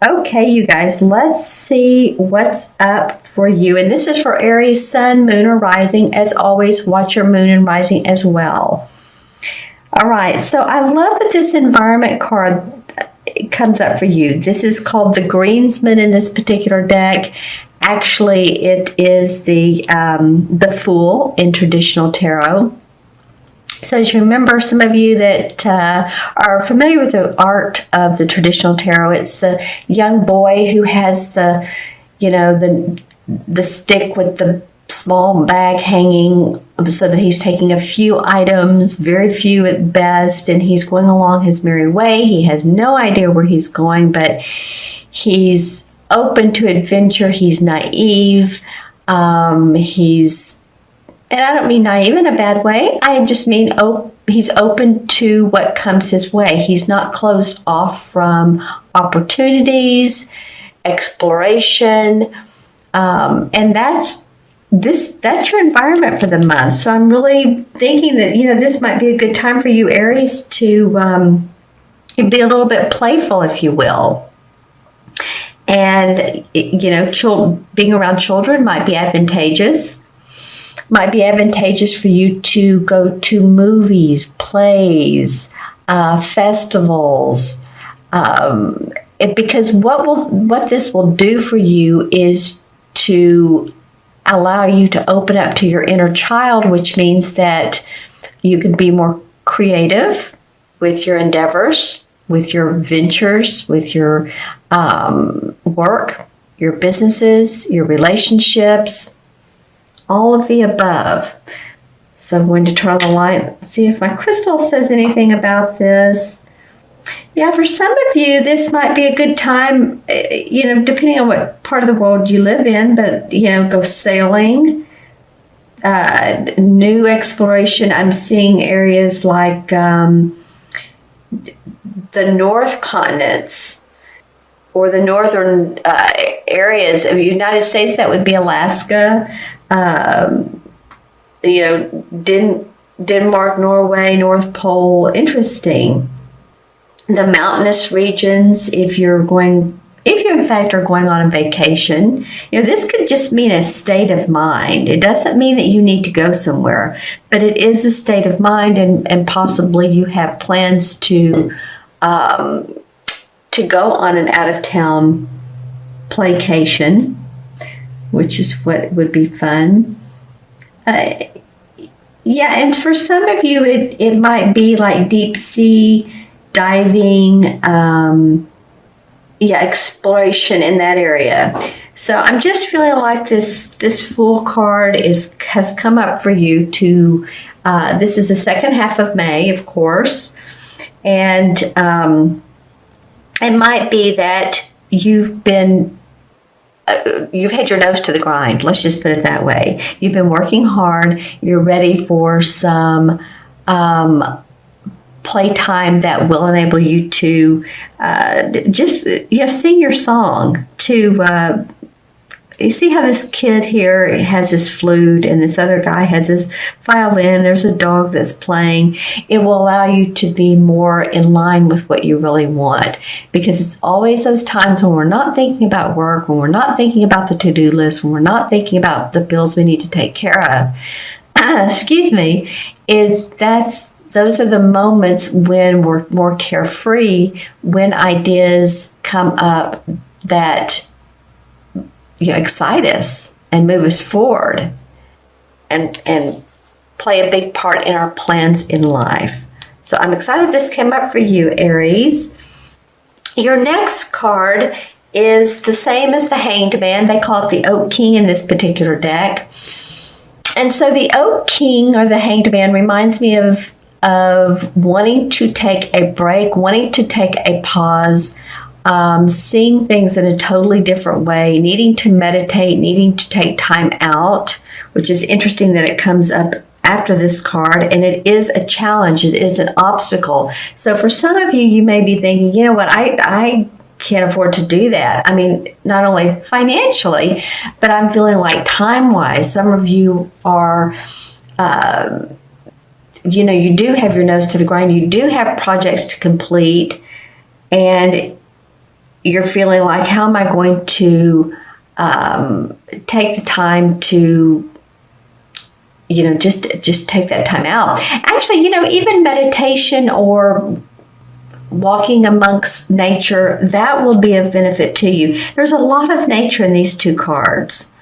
Okay, you guys, let's see what's up for you. And this is for Aries, Sun, Moon, or Rising. As always, watch your Moon and Rising as well. All right, so I love that this environment card comes up for you. This is called the Greensman in this particular deck. Actually, it is the Fool in traditional tarot. So as you remember, some of you that are familiar with the art of the traditional tarot, it's the young boy who has the stick with the small bag hanging so that he's taking a few items, very few at best, and he's going along his merry way. He has no idea where he's going, but he's open to adventure. He's naive. And I don't mean naive in a bad way. I just mean he's open to what comes his way. He's not closed off from opportunities, exploration, and that's your environment for the month. So I'm really thinking that this might be a good time for you, Aries, to be a little bit playful, if you will. And being around children might be advantageous. Might be advantageous for you to go to movies, plays, festivals, because what this will do for you is to allow you to open up to your inner child, which means that you can be more creative with your endeavors, with your ventures, with your work, your businesses, your relationships, all of the above. So I'm going to turn on the light, see if my crystal says anything about this. Yeah, for some of you, this might be a good time, depending on what part of the world you live in, but, go sailing, new exploration. I'm seeing areas like the North continents or the northern areas of the United States. That would be Alaska, Denmark, Norway, North Pole. Interesting. The mountainous regions, if you in fact are going on a vacation, this could just mean a state of mind. It doesn't mean that you need to go somewhere, but it is a state of mind, and possibly you have plans to go on an out-of-town playcation, which is what would be fun. And for some of you, it might be like deep sea diving, exploration in that area. So I'm just feeling like this Fool card has come up for you to. This is the second half of May, of course, and it might be that you've had your nose to the grind. Let's just put it that way. You've been working hard. You're ready for some playtime that will enable you to just sing your song. To you see how this kid here has his flute and this other guy has his violin. There's a dog that's playing. It will allow you to be more in line with what you really want, because it's always those times when we're not thinking about work, when we're not thinking about the to-do list, when we're not thinking about the bills we need to take care of. Excuse me. Those are the moments when we're more carefree, when ideas come up that excite us and move us forward and play a big part in our plans in life. So I'm excited this came up for you, Aries. Your next card is the same as the Hanged Man. They call it the Oak King in this particular deck. And so the Oak King or the Hanged Man reminds me of wanting to take a break, wanting to take a pause, seeing things in a totally different way, needing to meditate, needing to take time out, which is interesting that it comes up after this card, and it is a challenge. It is an obstacle. So for some of you, you may be thinking, you know what, I can't afford to do that. I mean, not only financially, but I'm feeling like time-wise. Some of you are, you do have your nose to the grind. You do have projects to complete, and you're feeling like, how am I going to take the time to, just take that time out. Actually, even meditation or walking amongst nature, that will be of benefit to you. There's a lot of nature in these two cards.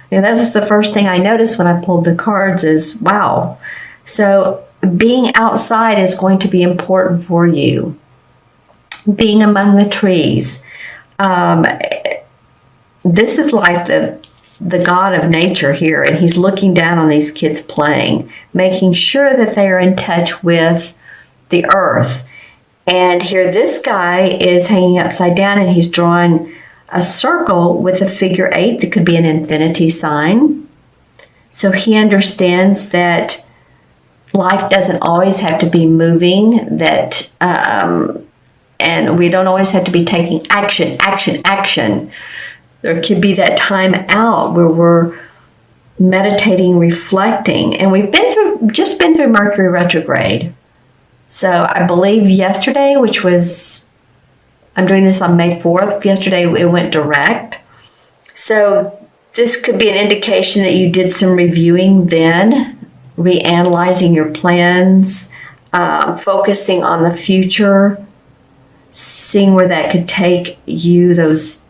That was the first thing I noticed when I pulled the cards is, wow. So being outside is going to be important for you. Being among the trees. This is like the God of nature here, and he's looking down on these kids playing, making sure that they are in touch with the earth. And here this guy is hanging upside down, and he's drawing a circle with a figure 8 that could be an infinity sign. So he understands that life doesn't always have to be moving, that and we don't always have to be taking action. There could be that time out where we're meditating, reflecting, and we've just been through Mercury retrograde. So I believe yesterday, which was, I'm doing this on May 4th, yesterday it went direct. So this could be an indication that you did some reviewing then, reanalyzing your plans, focusing on the future, seeing where that could take you, those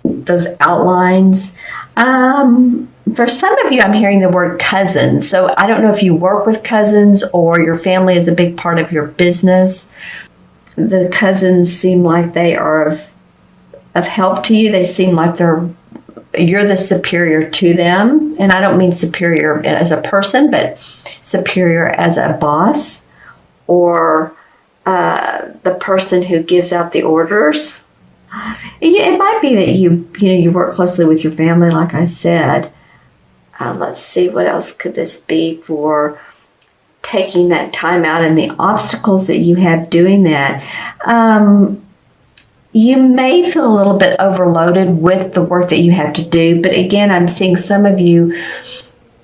outlines. For some of you, I'm hearing the word cousins. So I don't know if you work with cousins or your family is a big part of your business. The cousins seem like they are of help to you. They seem like you're the superior to them. And I don't mean superior as a person, but superior as a boss or the person who gives out the orders. It might be that you work closely with your family, like I said. Let's see, what else could this be for taking that time out and the obstacles that you have doing that. You may feel a little bit overloaded with the work that you have to do, but again, I'm seeing some of you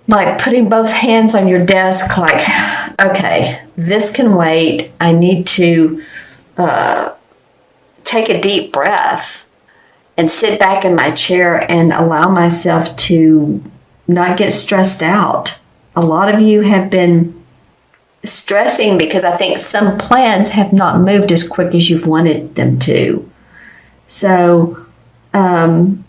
like putting both hands on your desk like, okay, this can wait. I need to take a deep breath and sit back in my chair and allow myself to not get stressed out. A lot of you have been stressing because I think some plans have not moved as quick as you've wanted them to. So, no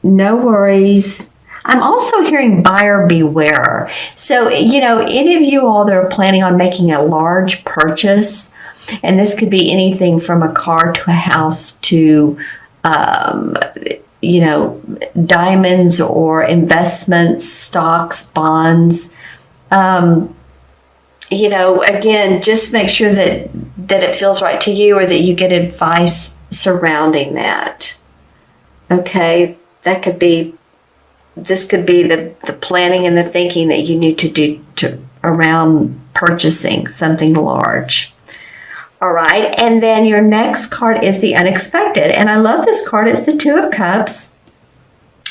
worries. I'm also hearing buyer beware. So, any of you all that are planning on making a large purchase, and this could be anything from a car to a house to, diamonds or investments, stocks, bonds. Again, just make sure that it feels right to you or that you get advice surrounding that. Okay, this could be the planning and the thinking that you need to do around purchasing something large. All right, and then your next card is the unexpected. And I love this card. It's the Two of Cups.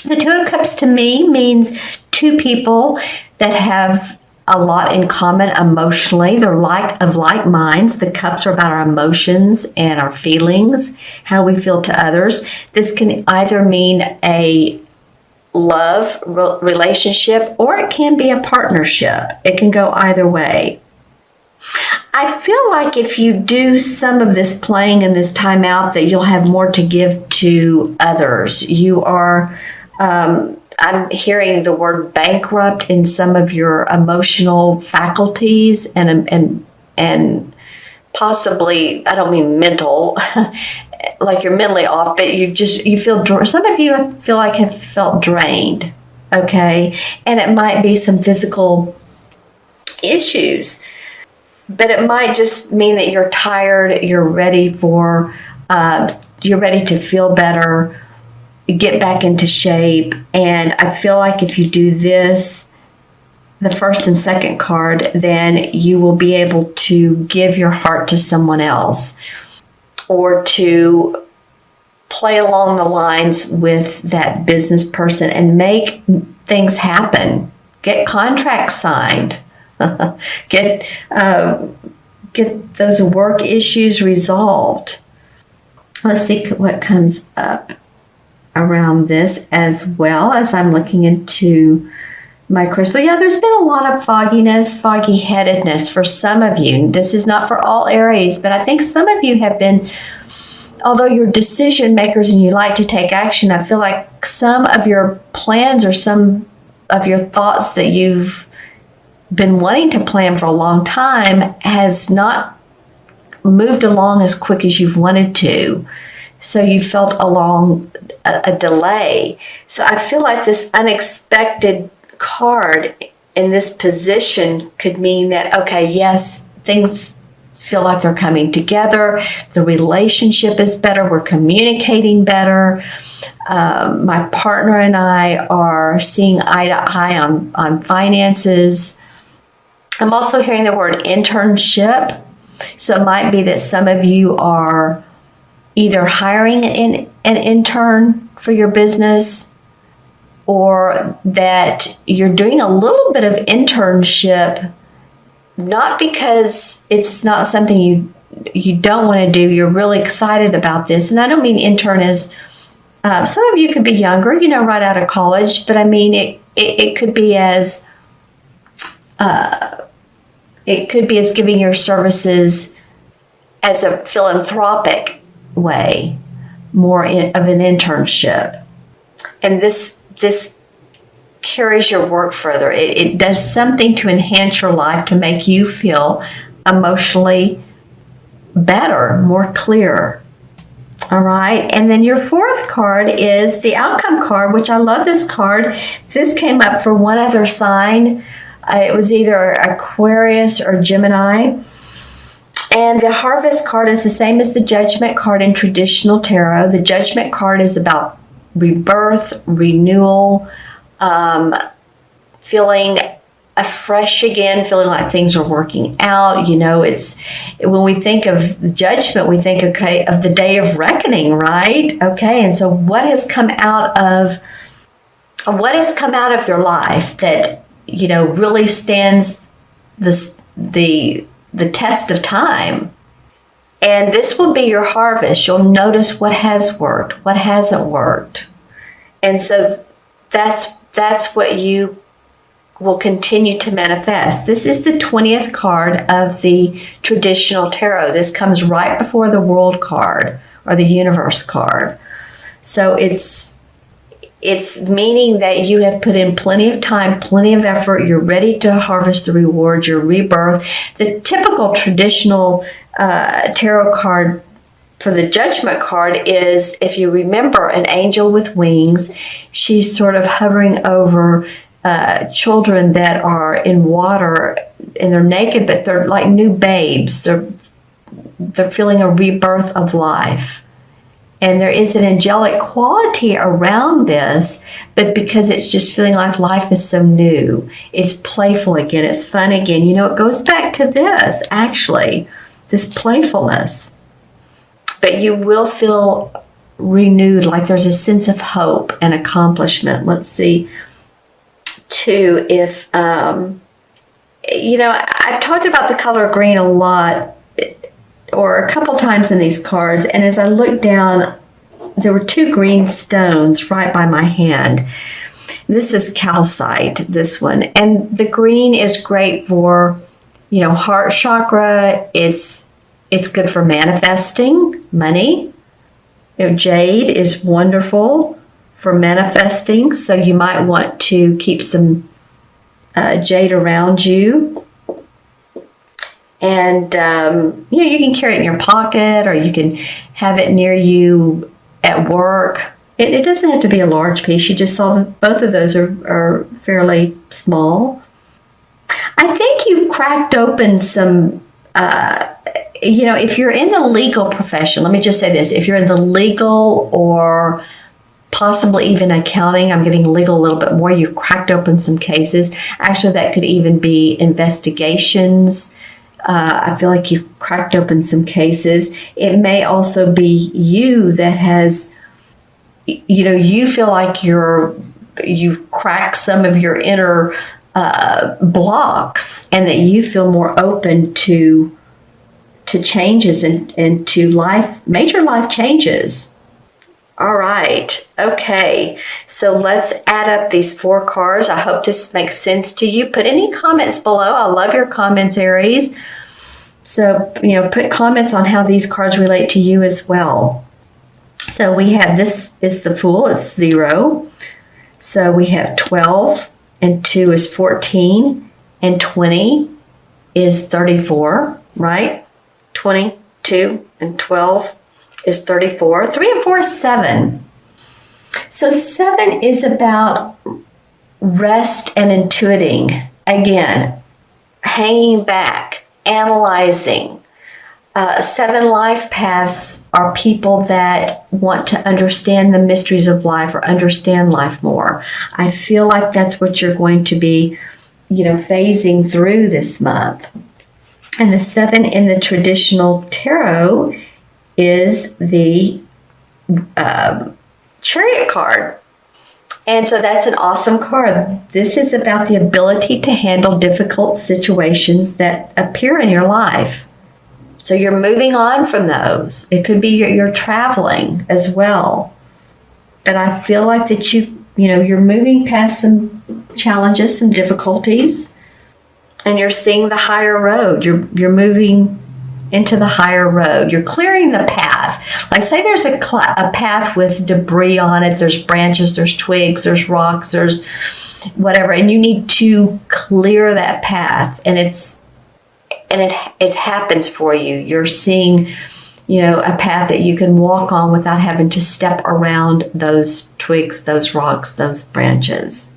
The Two of Cups to me means two people that have a lot in common emotionally. They're of like minds. The cups are about our emotions and our feelings, how we feel to others. This can either mean a love relationship or it can be a partnership. It can go either way. I feel like if you do some of this playing and this time out that you'll have more to give to others. You are, I'm hearing the word bankrupt in some of your emotional faculties and possibly, I don't mean mental, like you're mentally off, but you feel, some of you feel like have felt drained, okay? And it might be some physical issues. But it might just mean that you're tired, you're ready to feel better, get back into shape. And I feel like if you do this, the first and second card, then you will be able to give your heart to someone else or to play along the lines with that business person and make things happen. Get contracts signed. Get those work issues resolved. Let's see what comes up around this as well as I'm looking into my crystal. Yeah, there's been a lot of fogginess, foggy-headedness for some of you. This is not for all Aries, but I think some of you have been, although you're decision makers and you like to take action, I feel like some of your plans or some of your thoughts that you've been wanting to plan for a long time has not moved along as quick as you've wanted to. So you felt a delay. So I feel like this unexpected card in this position could mean that, okay, yes, things feel like they're coming together. The relationship is better. We're communicating better. My partner and I are seeing eye to eye on finances. I'm also hearing the word internship. So it might be that some of you are either hiring an intern for your business, or that you're doing a little bit of internship, not because it's not something you don't want to do. You're really excited about this. And I don't mean intern as, some of you could be younger, right out of college, but I mean, it could be as, giving your services as a philanthropic way, more of an internship. And this carries your work further. It does something to enhance your life, to make you feel emotionally better, more clear. All right. And then your fourth card is the outcome card, which I love this card. This came up for one other sign. It was either Aquarius or Gemini. And the harvest card is the same as the judgment card in traditional tarot. The judgment card is about rebirth, renewal, feeling afresh again, feeling like things are working out. It's when we think of judgment, we think, okay, of the day of reckoning, right? Okay, and so what has come out of your life that really stands the test of time? And this will be your harvest. You'll notice what has worked, what hasn't worked. And so that's what you will continue to manifest. This is the 20th card of the traditional tarot. This comes right before the world card or the universe card. So it's meaning that you have put in plenty of time, plenty of effort. You're ready to harvest the rewards, your rebirth. The typical traditional tarot card for the judgment card is, if you remember, an angel with wings. She's sort of hovering over children that are in water and they're naked, but they're like new babes. They're feeling a rebirth of life. And there is an angelic quality around this, but because it's just feeling like life is so new, it's playful again, it's fun again. It goes back to this, actually, this playfulness. But you will feel renewed, like there's a sense of hope and accomplishment. Let's see, too, if, I've talked about the color green a lot, or a couple times in these cards, and as I looked down, there were two green stones right by my hand. This is calcite, this one, and the green is great for, heart chakra. It's good for manifesting money. Jade is wonderful for manifesting, so you might want to keep some jade around you. And, you can carry it in your pocket, or you can have it near you at work. It doesn't have to be a large piece. You just saw that both of those are fairly small. I think you've cracked open some, if you're in the legal profession, let me just say this. If you're in the legal or possibly even accounting, I'm getting legal a little bit more, you've cracked open some cases. Actually, that could even be investigations. I feel like you've cracked open some cases. It may also be you that has, you feel like you've cracked some of your inner blocks, and that you feel more open to to changes and to major life changes. All right. Okay. So let's add up these 4 cards. I hope this makes sense to you. Put any comments below. I love your comments, Aries. So, put comments on how these cards relate to you as well. So we have, this is the Fool. It's 0. So we have 12 and 2 is 14 and 20 is 34, right? 22 and 12 is 34. 3 and 4 is 7. So 7 is about rest and intuiting. Again, hanging back, analyzing. 7 life paths are people that want to understand the mysteries of life or understand life more. I feel like that's what you're going to be, phasing through this month. And the 7 in the traditional tarot is the Chariot card. And so that's an awesome card. This is about the ability to handle difficult situations that appear in your life. So you're moving on from those. It could be you're traveling as well. But I feel like that you're moving past some challenges, some difficulties, and you're seeing the higher road. You're moving into the higher road. You're clearing the path. Like say there's a path with debris on it. There's branches, there's twigs, there's rocks, there's whatever, and you need to clear that path. And it happens for you. You're seeing, a path that you can walk on without having to step around those twigs, those rocks, those branches.